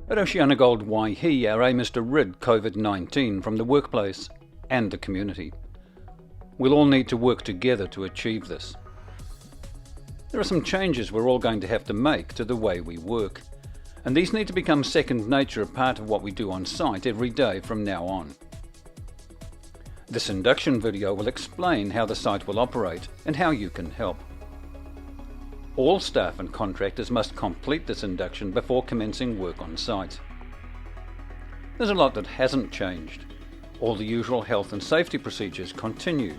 At OceanaGold Waihi, our aim is to rid COVID-19 from the workplace and the community. We'll all need to work together to achieve this. There are some changes we're all going to have to make to the way we work, and these need to become second nature, a part of what we do on site every day from now on. This induction video will explain how the site will operate and how you can help. All staff and contractors must complete this induction before commencing work on site. There's a lot that hasn't changed. All the usual health and safety procedures continue.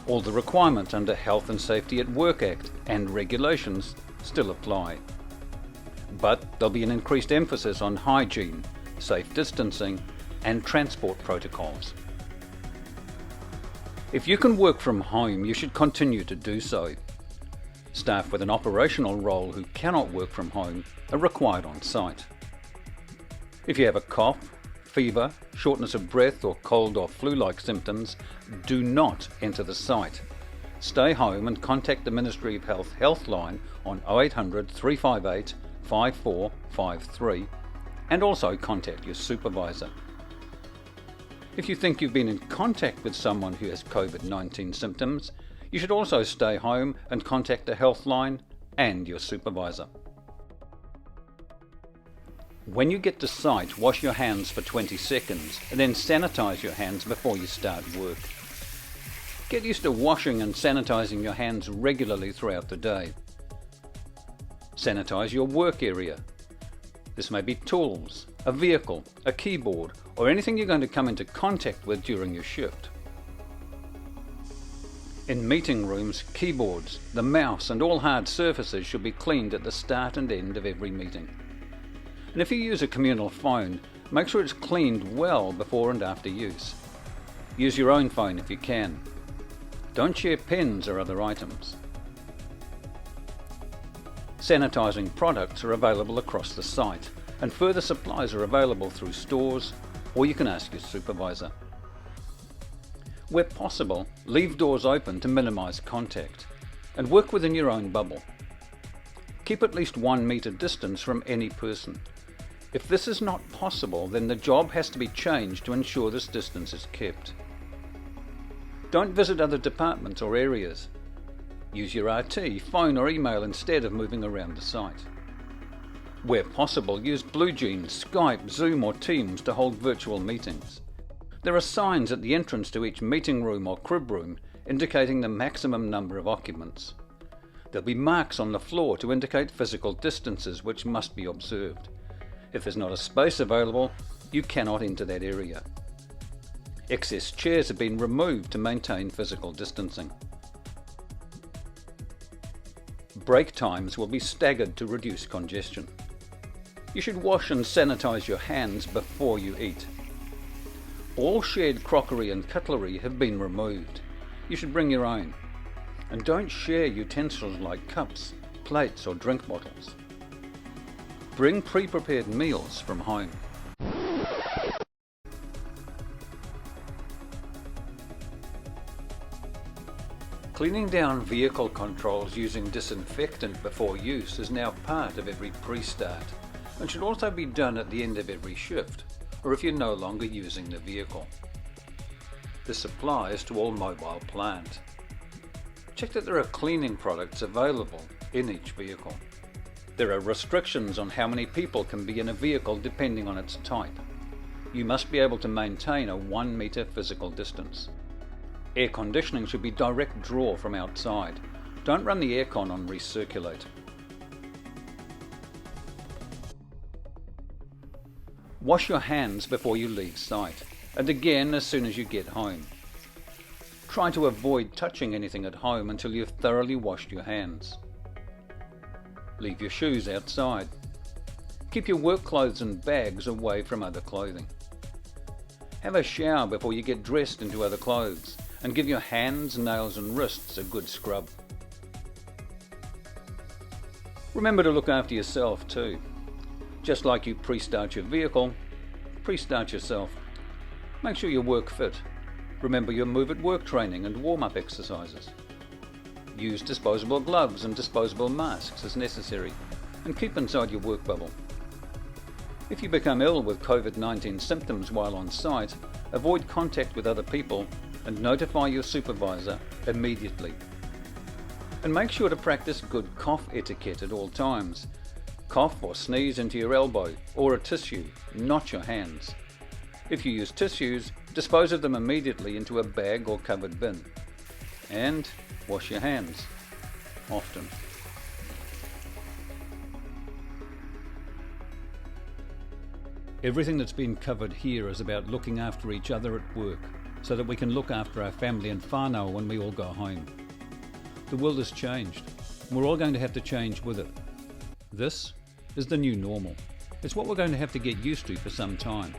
All the requirements under Health and Safety at Work Act and regulations still apply. But there'll be an increased emphasis on hygiene, safe distancing and transport protocols. If you can work from home, you should continue to do so. Staff with an operational role who cannot work from home are required on site. If you have a cough, fever, shortness of breath or cold or flu-like symptoms, do not enter the site. Stay home and contact the Ministry of Health Healthline on 0800 358 5453 and also contact your supervisor. If you think you've been in contact with someone who has COVID-19 symptoms, you should also stay home and contact the Healthline and your supervisor. When you get to site, wash your hands for 20 seconds and then sanitize your hands before you start work. Get used to washing and sanitizing your hands regularly throughout the day. Sanitize your work area. This may be tools, a vehicle, a keyboard, or anything you're going to come into contact with during your shift. In meeting rooms, keyboards, the mouse and all hard surfaces should be cleaned at the start and end of every meeting. And if you use a communal phone, make sure it's cleaned well before and after use. Use your own phone if you can. Don't share pens or other items. Sanitizing products are available across the site, and further supplies are available through stores, or you can ask your supervisor. Where possible, leave doors open to minimize contact, and work within your own bubble. Keep at least 1 meter distance from any person. If this is not possible, then the job has to be changed to ensure this distance is kept. Don't visit other departments or areas. Use your RT, phone or email instead of moving around the site. Where possible, use BlueJeans, Skype, Zoom or Teams to hold virtual meetings. There are signs at the entrance to each meeting room or crib room indicating the maximum number of occupants. There'll be marks on the floor to indicate physical distances which must be observed. If there's not a space available, you cannot enter that area. Excess chairs have been removed to maintain physical distancing. Break times will be staggered to reduce congestion. You should wash and sanitize your hands before you eat. All shared crockery and cutlery have been removed. You should bring your own. And don't share utensils like cups, plates or drink bottles. Bring pre-prepared meals from home. Cleaning down vehicle controls using disinfectant before use is now part of every pre-start and should also be done at the end of every shift, or if you're no longer using the vehicle. This applies to all mobile plant. Check that there are cleaning products available in each vehicle. There are restrictions on how many people can be in a vehicle depending on its type. You must be able to maintain a 1 meter physical distance. Air conditioning should be direct draw from outside. Don't run the aircon on recirculate. Wash your hands before you leave site, and again as soon as you get home. Try to avoid touching anything at home until you've thoroughly washed your hands. Leave your shoes outside. Keep your work clothes and bags away from other clothing. Have a shower before you get dressed into other clothes, and give your hands, nails and wrists a good scrub. Remember to look after yourself too. Just like you pre-start your vehicle, pre-start yourself. Make sure you're work fit. Remember your move at work training and warm-up exercises. Use disposable gloves and disposable masks as necessary, and keep inside your work bubble. If you become ill with COVID-19 symptoms while on site, avoid contact with other people and notify your supervisor immediately. And make sure to practice good cough etiquette at all times. Cough or sneeze into your elbow or a tissue, not your hands. If you use tissues, dispose of them immediately into a bag or covered bin. And wash your hands often. Everything that's been covered here is about looking after each other at work, so that we can look after our family and whānau when we all go home. The world has changed. We're all going to have to change with it. This is the new normal. It's what we're going to have to get used to for some time.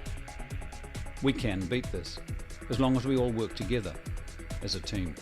We can beat this, as long as we all work together as a team.